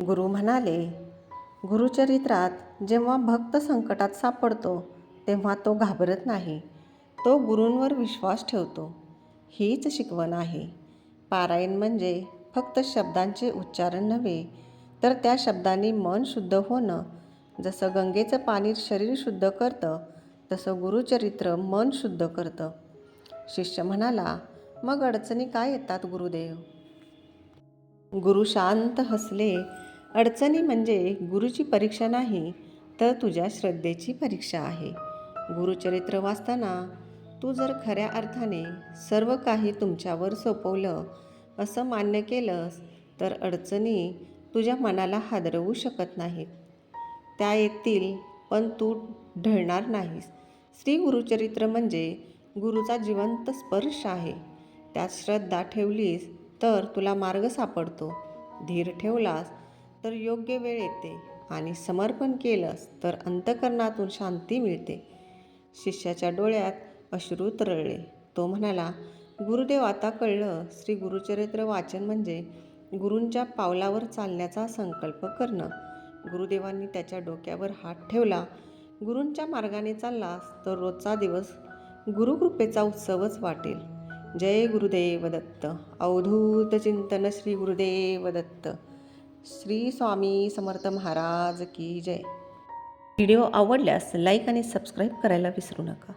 गुरु म्हणाले, गुरुचरित्रात जेव्हा भक्त संकटात सापडतो तेव्हा तो घाबरत नाही, तो गुरूंवर विश्वास ठेवतो. हीच शिकवण आहे. पारायण म्हणजे फक्त शब्दांचे उच्चारण नव्हे, तर त्या शब्दांनी मन शुद्ध होणं. जसं गंगेचं पाणी शरीर शुद्ध करतं, तसं गुरुचरित्र मन शुद्ध करतं. शिष्य म्हणाला, मग अडचणी काय येतात गुरुदेव? गुरु शांत हसले, अडचणी म्हणजे गुरुची परीक्षा नाही, तर तुझ्या श्रद्धेची परीक्षा आहे. गुरुचरित्र वाचताना तू जर खऱ्या अर्थाने सर्व काही तुमच्यावर सोपवलं असं मान्य केलंस, तर अडचणी तुझ्या मनाला हादरवू शकत नाहीत. त्या येतील, पण तू ढळणार नाहीस. श्री गुरुचरित्र म्हणजे गुरुचा जिवंत स्पर्श आहे. त्यात श्रद्धा ठेवलीस तर तुला मार्ग सापडतो, धीर ठेवलास तर योग्य वेळ येते आणि समर्पण केलंस तर अंतःकरणातून शांती मिळते. शिष्याच्या डोळ्यात अश्रू तरळले. तो म्हणाला, गुरुदेव, आता कळलं. श्री गुरुचरित्र वाचन म्हणजे गुरूंच्या पावलावर चालण्याचा संकल्प करणं. गुरुदेवांनी त्याच्या डोक्यावर हात ठेवला. गुरूंच्या मार्गाने चाललास तर रोजचा दिवस गुरुकृपेचा उत्सवच वाटेल. जय गुरुदेव दत्त. अवधूत चिंतन श्री गुरुदेव दत्त. श्री स्वामी समर्थ महाराज की जय. व्हिडिओ आवडल्यास लाईक आणि सबस्क्राईब करायला विसरू नका.